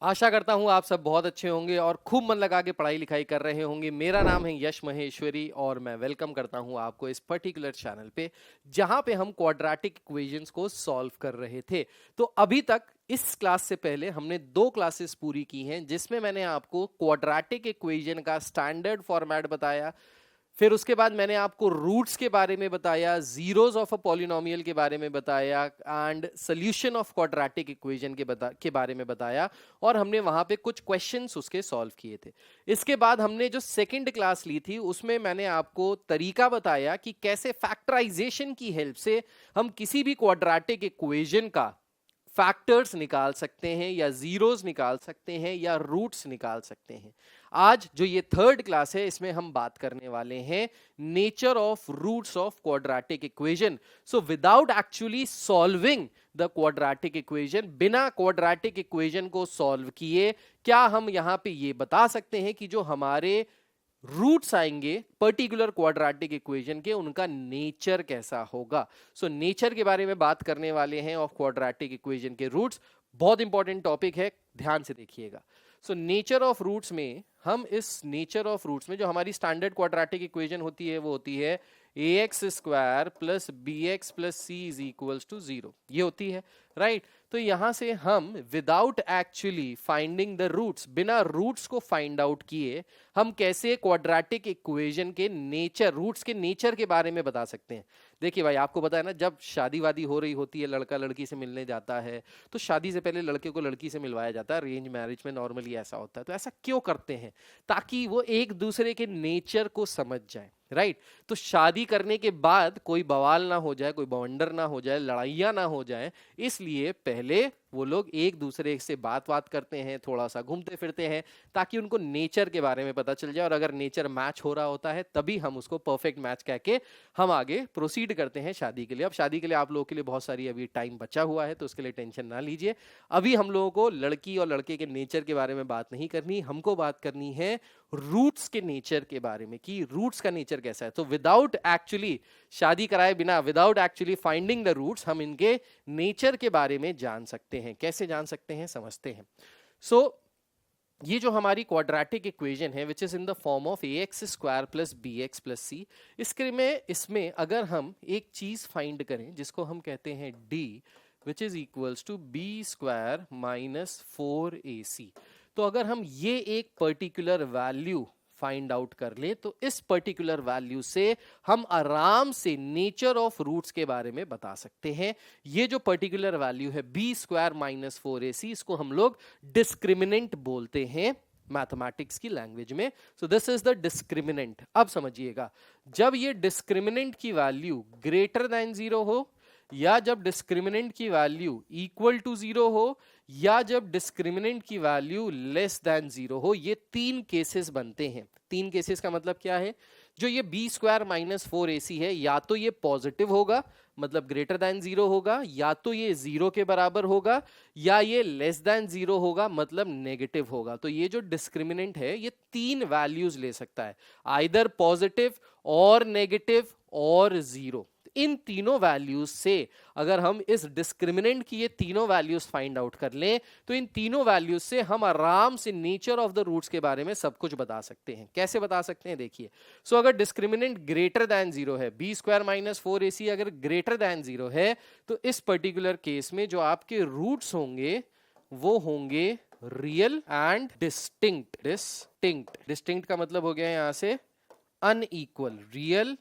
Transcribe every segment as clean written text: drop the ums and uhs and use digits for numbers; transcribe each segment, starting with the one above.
आशा करता हूँ आप सब बहुत अच्छे होंगे और खूब मन लगा के पढ़ाई लिखाई कर रहे होंगे। मेरा नाम है यश महेश्वरी और मैं वेलकम करता हूँ आपको इस पर्टिकुलर चैनल पे जहाँ पे हम क्वाड्रेटिक इक्वेशंस को सॉल्व कर रहे थे। तो अभी तक इस क्लास से पहले हमने 2 क्लासेस पूरी की हैं जिसमें मैंने आपको क्वाड्रेटिक इक्वेशन का स्टैंडर्ड फॉर्मेट बताया। फिर उसके बाद मैंने आपको रूट्स के बारे में बताया, जीरोस ऑफ अ पॉलिनोमियल के बारे में बताया and solution of quadratic equation के बारे में बताया और हमने वहां पे कुछ क्वेश्चंस उसके सॉल्व किए थे। इसके बाद हमने जो सेकंड क्लास ली थी उसमें मैंने आपको तरीका बताया कि कैसे फैक्टराइजेशन की हेल्प से हम किसी भी क्वाड्रेटिक इक्वेशन का फैक्टर्स निकाल सकते हैं या जीरोस निकाल सकते हैं या रूट्स निकाल सकते हैं। आज जो ये थर्ड क्लास है इसमें हम बात करने वाले हैं nature of roots of quadratic equation. So without actually solving the quadratic equation, बिना क्वाड्रेटिक इक्वेशन को सॉल्व किए क्या हम यहां पे ये बता सकते हैं कि जो हमारे रूट्स आएंगे पर्टिकुलर क्वाड्रेटिक इक्वेशन के उनका नेचर कैसा होगा। सो नेचर के बारे में बात करने वाले हैं ऑफ क्वाड्रेटिक इक्वेशन के रूट्स। बहुत इंपॉर्टेंट टॉपिक है, ध्यान से देखिएगा। सो नेचर ऑफ रूट्स में हम इस नेचर ऑफ रूट्स में जो हमारी स्टैंडर्ड क्वाड्रेटिक इक्वेशन होती है वो होती है ax square plus bx plus C is equals to 0, ये होती है, राइट। तो यहां से हम without actually finding the roots, बिना रूट्स को फाइंड आउट किए हम कैसे क्वाड्रेटिक इक्वेशन के नेचर, रूट्स के नेचर के बारे में बता सकते हैं। देखिए भाई, आपको पता है ना, जब शादी वादी हो रही होती है, लड़का लड़की से मिलने जाता है तो शादी से पहले लड़के को लड़की से मिलवाया जाता है। अरेंज मैरिज में नॉर्मली ऐसा होता है। तो ऐसा क्यों करते हैं? ताकि वो एक दूसरे के नेचर को समझ जाए, राइट। तो शादी करने के बाद कोई बवाल ना हो जाए, कोई बवंडर ना हो जाए, लड़ाइयां ना हो जाए, इसलिए पहले वो लोग एक दूसरे से बात करते हैं, थोड़ा सा घूमते फिरते हैं ताकि उनको नेचर के बारे में पता चल जाए। और अगर नेचर मैच हो रहा होता है तभी हम उसको परफेक्ट मैच कह के हम आगे प्रोसीड करते हैं शादी के लिए। अब शादी के लिए आप लोगों के लिए बहुत सारी अभी टाइम बचा हुआ है तो उसके लिए टेंशन ना लीजिए। अभी हम लोगों को लड़की और लड़के के नेचर के बारे में बात नहीं करनी, हमको बात करनी है रूट्स के नेचर के बारे में कि रूट्स का नेचर कैसा है। तो विदाउट एक्चुअली शादी कराए बिना, without actually finding the roots, हम इनके नेचर के बारे में जान सकते हैं। कैसे जान सकते हैं, समझते हैं। सो ये जो हमारी क्वाड्रेटिक इक्वेशन है which is in the form of ax square plus bx plus C, इसमें अगर हम एक चीज फाइंड करें जिसको हम कहते हैं d which is equals to b square minus 4ac, तो अगर हम ये एक पर्टिकुलर वैल्यू फाइंड आउट कर ले तो इस पर्टिकुलर वैल्यू से हम आराम से नेचर ऑफ रूट्स के बारे में बता सकते हैं। ये जो पर्टिकुलर वैल्यू है बी स्क्वायर माइनस 4ac, इसको हम लोग डिस्क्रिमिनेंट बोलते हैं मैथमेटिक्स की लैंग्वेज में। So this is the discriminant. अब समझिएगा, जब ये डिस्क्रिमिनेंट की वैल्यू ग्रेटर देन 0 हो, या जब डिस्क्रिमिनेंट की वैल्यू इक्वल टू 0 हो, या जब डिस्क्रिमिनेंट की वैल्यू लेस देन 0 हो, ये 3 केसेस बनते हैं। 3 केसेस का मतलब क्या है? जो ये बी स्क्वायर माइनस 4ac है, या तो ये पॉजिटिव होगा मतलब ग्रेटर देन 0 होगा, या तो ये 0 के बराबर होगा, या ये लेस देन 0 होगा मतलब नेगेटिव होगा। तो ये जो डिस्क्रिमिनेंट है ये 3 वैल्यूज ले सकता है, आइदर पॉजिटिव और नेगेटिव और 0। इन तीनों वैल्यूज से अगर हम इस डिस्क्रिमिनेंट की ये तीनों वैल्यूज फाइंड आउट कर लें तो इन तीनों वैल्यूज से हम आराम से नेचर ऑफ द रूट्स के बारे में सब कुछ बता सकते हैं। कैसे बता सकते हैं, देखिए। सो अगर डिस्क्रिमिनेंट ग्रेटर देन 0 है, बी स्क्वायर माइनस 4ac अगर ग्रेटर देन 0 है, तो इस पर्टिकुलर केस में जो आपके रूट्स होंगे वो होंगे रियल एंड डिस्टिंक्ट। डिस्टिंक्ट का मतलब हो गया यहां से अनइक्वल, रियल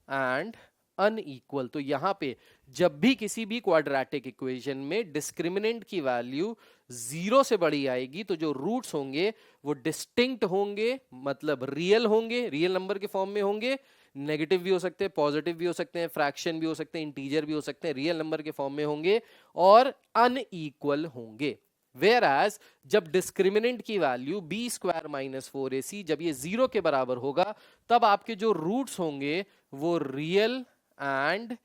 एंड अनइक्वल। तो यहां पे जब भी किसी भी क्वाड्रेटिक इक्वेशन में डिस्क्रिमिनेंट की वैल्यू 0 से बड़ी आएगी तो जो रूट्स होंगे वो डिस्टिंक्ट होंगे, मतलब रियल होंगे, रियल नंबर के फॉर्म में होंगे। नेगेटिव भी हो सकते हैं, पॉजिटिव भी हो सकते हैं, फ्रैक्शन भी हो सकते हैं, इंटीजर भी हो सकते हैं, रियल नंबर के फॉर्म में होंगे और अनइक्वल होंगे। Whereas जब डिस्क्रिमिनेंट की value B square minus 4ac जब ये 0 के बराबर होगा, तब आपके जो रूट्स होंगे वो रियल एंड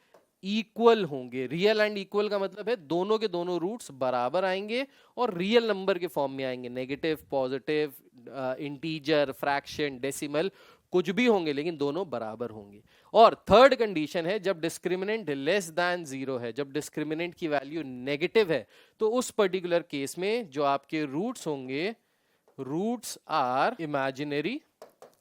इक्वल होंगे। रियल एंड इक्वल का मतलब है दोनों के दोनों रूट्स बराबर आएंगे और रियल नंबर के फॉर्म में आएंगे। Negative, positive, integer, fraction, decimal कुछ भी होंगे लेकिन दोनों बराबर होंगे। और थर्ड कंडीशन है जब डिस्क्रिमिनेंट लेस देन जीरो है, जब डिस्क्रिमिनेंट की वैल्यू नेगेटिव है, तो उस पर्टिकुलर केस में जो आपके रूट्स होंगे, रूट्स आर इमेजिनरी,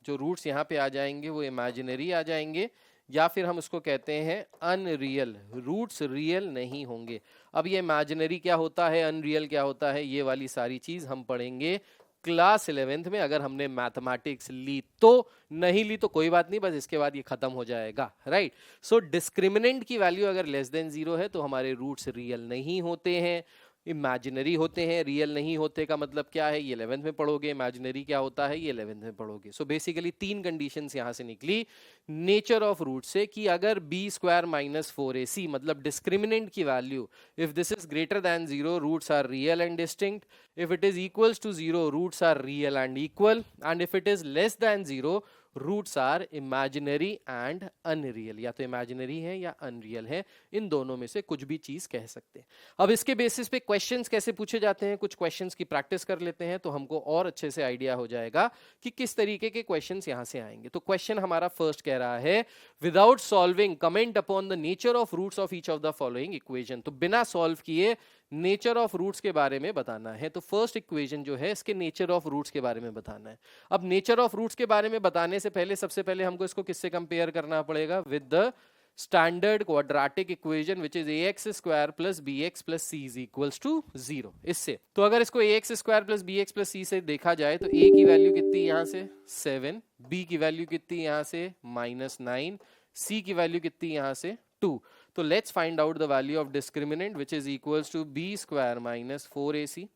जो रूट्स यहां पे आ जाएंगे वो इमेजिनरी आ जाएंगे, या फिर हम उसको कहते हैं अनरियल, रूट्स रियल नहीं होंगे। अब ये इमेजिनरी क्या होता है, अनरियल क्या होता है, ये वाली सारी चीज हम पढ़ेंगे क्लास 11th में, अगर हमने मैथमेटिक्स ली तो। नहीं ली तो कोई बात नहीं, बस इसके बाद ये खत्म हो जाएगा, राइट। सो डिस्क्रिमिनेंट की वैल्यू अगर लेस देन जीरो है तो हमारे रूट्स रियल नहीं होते हैं, इमेजिनरी होते हैं। रियल नहीं होते का मतलब क्या है, ये 11th में पढ़ोगे। इमेजिनरी क्या होता है, ये 11th में पढ़ोगे। सो बेसिकली तीन कंडीशंस यहां से निकली नेचर ऑफ रूट से, कि अगर बी स्क्वायर माइनस 4ac मतलब डिस्क्रिमिनेंट की value, if this is greater than zero roots are real and distinct, if it is equals to zero roots are real and equal, and if it is less than zero roots are imaginary and unreal, या तो imaginary है या unreal है, इन दोनों में से कुछ भी चीज कह सकते हैं। अब इसके बेसिस पे क्वेश्चंस कैसे पूछे जाते हैं, कुछ क्वेश्चंस की प्रैक्टिस कर लेते हैं तो हमको और अच्छे से आइडिया हो जाएगा कि किस तरीके के क्वेश्चंस यहां से आएंगे। तो क्वेश्चन हमारा फर्स्ट कह रहा है without solving comment upon the nature of roots of each of the following equation. तो बिना सॉल्व किए नेचर ऑफ रूट्स के बारे में बताना है। तो फर्स्ट इक्वेशन जो है इसके नेचर ऑफ रूट्स के बारे में बताना है। अब नेचर ऑफ रूट्स के बारे में बताने से पहले सबसे पहले हमको इसको किससे कंपेयर करना पड़ेगा, with the standard quadratic equation which is ax square plus bx plus c is equals to 0। इससे तो अगर इसको ax square plus bx plus c से देखा जाए तो a की वैल्यू कितनी यहां से 7, b की वैल्यू कितनी यहां से -9, c की वैल्यू कितनी यहां से 2। तो let's find out the value of discriminant which is equals to b square minus 4ac,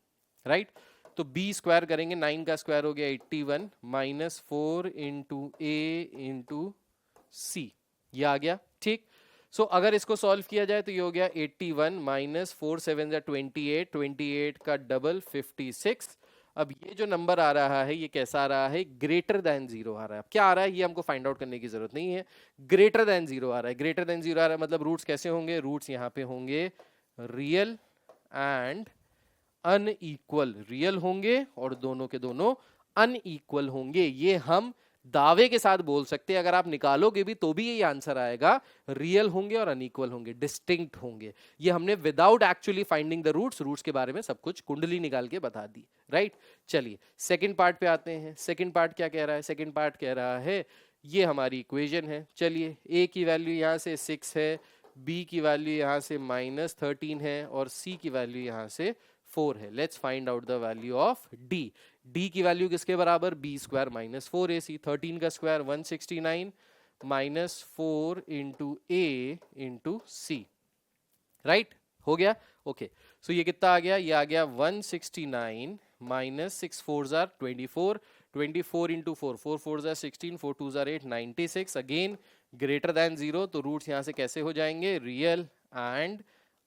right. तो b स्क्वायर करेंगे, 9 का स्क्वायर हो गया 81 minus 4 into a into c, ये आ गया, ठीक। सो अगर इसको सॉल्व किया जाए तो ये हो गया 81 माइनस 4 7 28, 28 का डबल 56। अब ये जो नंबर आ रहा है ये कैसा आ रहा है, ग्रेटर देन जीरो आ रहा है। अब क्या आ रहा है ये हमको फाइंड आउट करने की जरूरत नहीं है, ग्रेटर देन जीरो आ रहा है। ग्रेटर देन जीरो आ रहा है मतलब रूट्स कैसे होंगे, रूट्स यहाँ पे होंगे रियल एंड अनइक्वल, रियल होंगे और दोनों के दोनों अनइक्वल होंगे। ये हम दावे के साथ बोल सकते हैं, अगर आप निकालोगे भी तो भी ये आंसर आएगा, रियल होंगे और अनइक्वल होंगे, डिस्टिंक्ट होंगे। ये हमने without actually finding the roots, roots के बारे में सब कुछ कुंडली निकाल के बता दी, राइट। चलिए सेकंड पार्ट पे आते हैं। सेकंड पार्ट क्या कह रहा है, सेकंड पार्ट कह रहा है ये हमारी इक्वेशन है। चलिए a की वैल्यू यहाँ से 6 है, b की वैल्यू यहाँ से -13 है और c की वैल्यू यहाँ से 4 है। Let's find out the value of d। d की वैल्यू किसके बराबर, b स्क्वायर माइनस 4ac, 13 का square 169 minus 4 into a into c, right, हो गया, ओके। सो ये कितना आ गया, ये आ गया 169 minus 6 4 jar 24, 24 into 4, 4 4 jar 16, 4 2 jar 8, 96। Again greater than zero, तो रूट्स यहां से कैसे हो जाएंगे, रियल एंड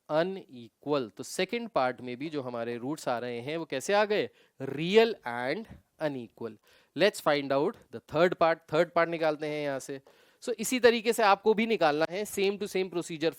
अनइक्वल। तो सेकंड पार्ट में भी जो हमारे रूट्स आ रहे हैं वो कैसे आ गए, real and unequal. Let's find out the third part. Third part निकालते हैं यहां से। सो इसी तरीके से आपको भी निकालना है, same to same procedure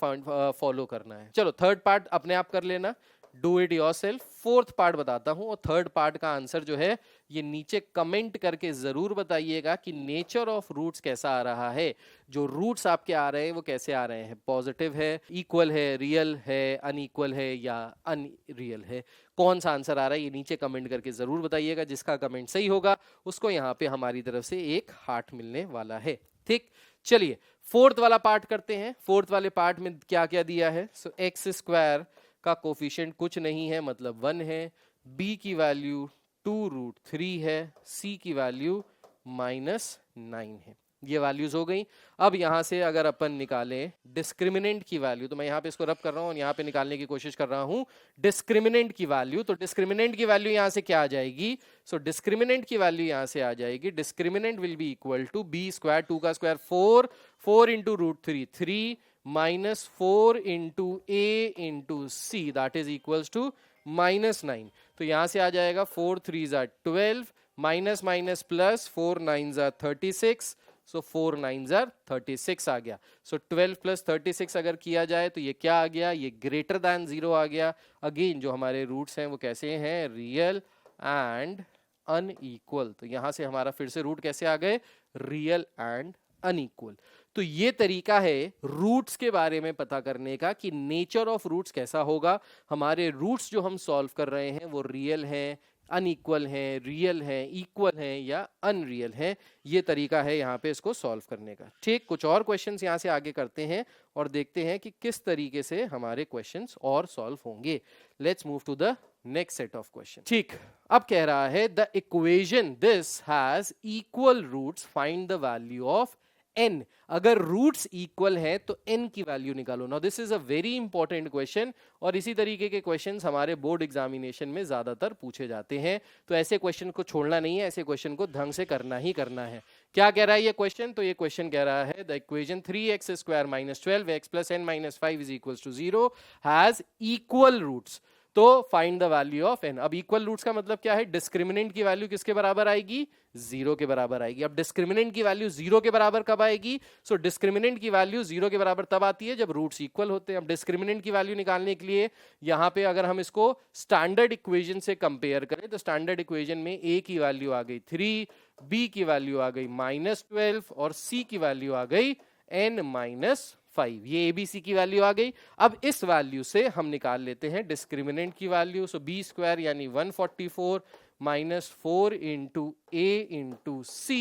follow करना है। चलो थर्ड पार्ट अपने आप कर लेना, do it yourself. Fourth part बताता हूं और थर्ड पार्ट का आंसर जो है ये नीचे कमेंट करके जरूर बताइएगा कि नेचर ऑफ रूट्स कैसा आ रहा है, जो रूट्स आपके आ रहे हैं वो कैसे आ रहे हैं, पॉजिटिव है, इक्वल है, रियल है, अनइक्वल है या अनरियल है, कौन सा आंसर आ रहा है ये नीचे कमेंट करके जरूर बताइएगा। जिसका कमेंट सही होगा उसको यहाँ पे हमारी तरफ से एक हार्ट मिलने वाला है, ठीक। चलिए फोर्थ वाला पार्ट करते हैं। फोर्थ वाले पार्ट में क्या क्या दिया है, सो एक्स स्क्वायर का कोफिशिएंट कुछ नहीं है मतलब 1 है, b की वैल्यू 2√3 है, c की वैल्यू -9 है। ये वैल्यूज हो गई। अब यहां से अगर अपन निकालें डिस्क्रिमिनेंट की वैल्यू, तो मैं यहां पे इसको रब कर रहा हूं और यहां पे निकालने की कोशिश कर रहा हूं डिस्क्रिमिनेंट की वैल्यू। तो डिस्क्रिमिनेंट की वैल्यू यहां से क्या आ जाएगी, सो डिस्क्रिमिनेंट की वैल्यू यहां से आ जाएगी, discriminant will be equal to b square, 2 का square 4, 4 into √3 3 minus 4 into a into c that is equals to -9। तो यहां से आ जाएगा 4 3 12 माइनस माइनस प्लस 4 9 36, सो 4 9 36 आ गया। सो 12 प्लस 36 अगर किया जाए तो ये क्या आ गया, ये ग्रेटर देन जीरो आ गया। अगेन जो हमारे रूट्स हैं वो कैसे हैं, रियल एंड अनइक्वल। तो यहां से हमारा फिर से रूट कैसे आ गए, रियल एंड अनइक्वल। तो ये तरीका है रूट्स के बारे में पता करने का कि नेचर ऑफ रूट्स कैसा होगा, हमारे रूट्स जो हम सॉल्व कर रहे हैं वो रियल हैं, अनइक्वल हैं, रियल हैं, इक्वल हैं या अनरियल हैं। ये तरीका है यहाँ पे इसको सॉल्व करने का। ठीक, कुछ और क्वेश्चंस यहाँ से आगे करते हैं और देखते हैं कि किस तरीके से हमारे क्वेश्चंस और सॉल्व होंगे। Let's move to the next set of question. ठीक, अब कह रहा है the equation this has equal roots, find the value of n। अगर रूट्स इक्वल है तो n की वैल्यू निकालो। Now this is a very important question और इसी तरीके के क्वेश्चंस हमारे बोर्ड एग्जामिनेशन में ज्यादातर पूछे जाते हैं, तो ऐसे क्वेश्चन को छोड़ना नहीं है, ऐसे क्वेश्चन को ढंग से करना ही करना है। क्या कह रहा है ये क्वेश्चन? तो ये क्वेश्चन कह रहा है the equation 3x square minus 12x plus n minus 5 is equal to 0 has equal roots, तो find the value of n। अब इक्वल रूट्स का मतलब क्या है? डिस्क्रिमिनेंट की वैल्यू किसके बराबर आएगी? 0 के बराबर आएगी। अब डिस्क्रिमिनेंट की वैल्यू 0 के बराबर कब आएगी? सो डिस्क्रिमिनेंट की वैल्यू 0 के बराबर तब आती है जब रूट्स इक्वल होते हैं। अब डिस्क्रिमिनेंट की वैल्यू निकालने के लिए यहां पे अगर हम इसको स्टैंडर्ड इक्वेशन से कंपेयर करें तो स्टैंडर्ड इक्वेशन में a की वैल्यू आ गई 3, b की वैल्यू आ गई -12 और c की वैल्यू आ गई n माइनस 5। ये ABC की वैल्यू आ गई। अब इस वैल्यू से हम निकाल लेते हैं डिस्क्रिमिनेंट की वैल्यू। सो b स्क्वायर यानी 144 minus 4 into a into c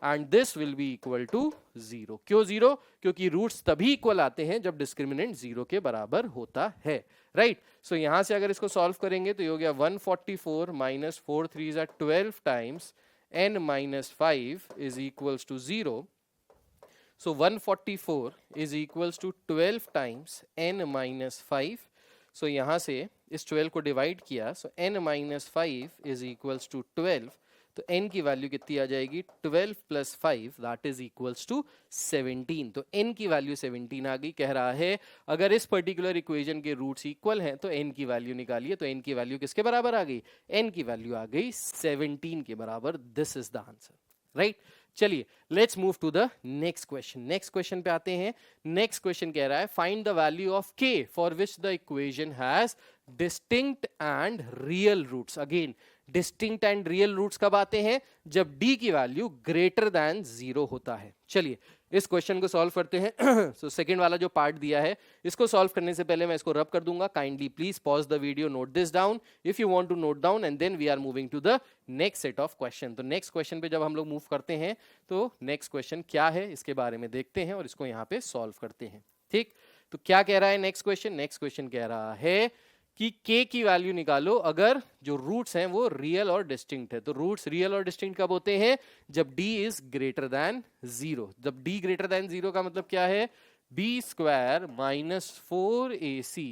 and this will be equal to 0। क्यों 0? क्योंकि रूट्स तभी इक्वल आते हैं जब डिस्क्रिमिनेंट 0 के बराबर होता है, राइट। सो यहां से अगर इसको सॉल्व करेंगे तो ये हो गया 144 minus 4 3 12 times n minus 5 is equals to 0। So 144 is equals to 12 times n minus 5. So यहाँ से इस 12 को डिवाइड किया, so n minus 5 is equals to 12. तो n की वैल्यू कितनी आ जाएगी? 12 plus 5 that is equals to 17। तो n की वैल्यू 17 आ गई। कह रहा है अगर इस पर्टिकुलर इक्वेशन के रूट्स इक्वल हैं तो n की वैल्यू निकालिए। तो n की वैल्यू किसके बराबर आ गई? n की वैल्यू आ गई 17 के बराबर। This is the answer, right. चलिए let's move to the next question. Next question पे आते हैं। नेक्स्ट क्वेश्चन कह रहा है find the value of k for which the equation has distinct and real roots. Again distinct and real roots कब आते हैं? जब d की वैल्यू ग्रेटर देन 0 होता है। चलिए इस क्वेश्चन को सॉल्व करते हैं। सो सेकंड वाला जो पार्ट दिया है इसको सॉल्व करने से पहले मैं इसको रब कर दूंगा। Kindly please pause the video, note this down if you want to note down and then we are moving to the next set of question. तो नेक्स्ट क्वेश्चन पे जब हम लोग मूव करते हैं तो नेक्स्ट क्वेश्चन क्या है इसके बारे में देखते हैं और इसको यहाँ पे सॉल्व करते हैं। ठीक, तो क्या कह रहा है नेक्स्ट क्वेश्चन? नेक्स्ट क्वेश्चन कह रहा है कि k की वैल्यू निकालो अगर जो रूट्स हैं वो रियल और डिस्टिंक्ट है। तो रूट्स रियल और डिस्टिंक्ट कब होते हैं? जब d इज ग्रेटर देन 0। जब d ग्रेटर देन 0 का मतलब क्या है? b square minus 4ac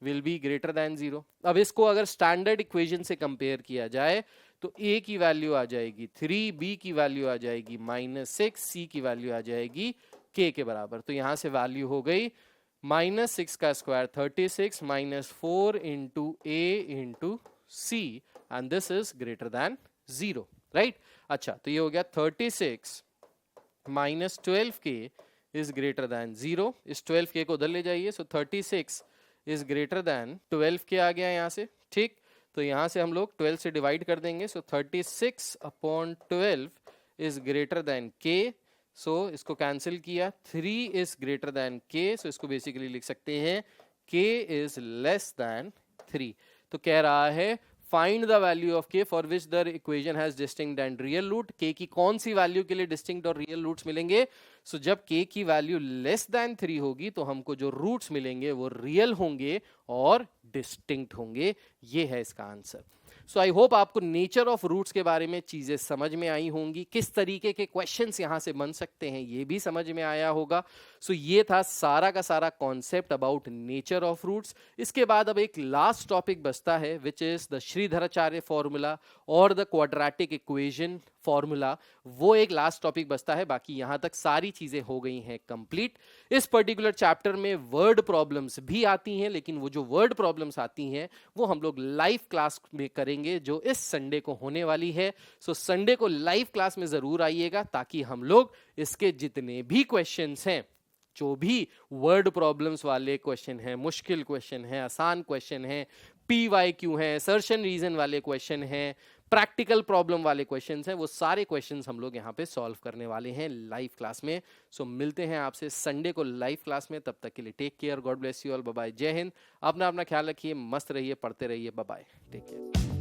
will be greater than 0। अब इसको अगर स्टैंडर्ड इक्वेशन से कंपेयर किया जाए तो a की वैल्यू आ जाएगी 3, b की वैल्यू आ जाएगी -6, c की वैल्यू आ जाएगी k के बराबर। तो यहां से वैल्यू हो गई -6 का square 36 minus 4 into a into c and this is greater then 0, right. अच्छा तो ये हो गया 36 minus 12k is greater then 0। इस 12k को उधर ले जाइए। सो 36 इज ग्रेटर देन 12k आ गया यहाँ से। ठीक, तो यहाँ से हम लोग 12 से डिवाइड कर देंगे। सो 36 upon 12 is greater then k। सो इसको कैंसिल किया। 3 इज ग्रेटर देन k। सो इसको बेसिकली लिख सकते हैं k इज लेस देन 3। तो कह रहा है find the value of k for which the equation has distinct and real root. k की कौन सी वैल्यू के लिए डिस्टिंक्ट और रियल रूट्स मिलेंगे? सो जब k की वैल्यू लेस देन 3 होगी तो हमको जो रूट्स मिलेंगे वो रियल होंगे और डिस्टिंक्ट होंगे। ये है इसका आंसर। सो आई होप आपको नेचर ऑफ रूट्स के बारे में चीजें समझ में आई होंगी, किस तरीके के क्वेश्चंस यहां से बन सकते हैं ये भी समझ में आया होगा। सो ये था सारा का सारा concept about nature of roots. इसके बाद अब एक लास्ट टॉपिक बचता है which is the Shridharacharya formula और द क्वाड्रेटिक इक्वेशन फॉर्मूला। वो एक लास्ट टॉपिक बचता है। बाकी यहां तक सारी चीजें हो गई हैं कंप्लीट। इस पर्टिकुलर चैप्टर में वर्ड प्रॉब्लम्स भी आती हैं, लेकिन वो जो वर्ड प्रॉब्लम्स आती हैं वो हम लोग लाइव क्लास में करेंगे जो इस संडे को होने वाली है। सो संडे को लाइव क्लास में जरूर आइएगा ताकि हम लोग इसके जितने भी क्वेश्चंस हैं, जो भी वर्ड प्रॉब्लम्स वाले क्वेश्चन हैं, मुश्किल क्वेश्चन हैं, आसान क्वेश्चन हैं, PYQ हैं, सर्शन रीजन वाले क्वेश्चन हैं, प्रैक्टिकल प्रॉब्लम वाले क्वेश्चंस हैं, वो सारे क्वेश्चंस हम लोग यहाँ पे सॉल्व करने वाले हैं लाइव क्लास में। सो मिलते हैं आपसे संडे को लाइव क्लास में, तब तक के लिए take care, god bless you all, bye bye, जय हिंद। अपना अपना ख्याल रखिए, मस्त रहिए, पढ़ते रहिए, बाय बाय, टेक केयर।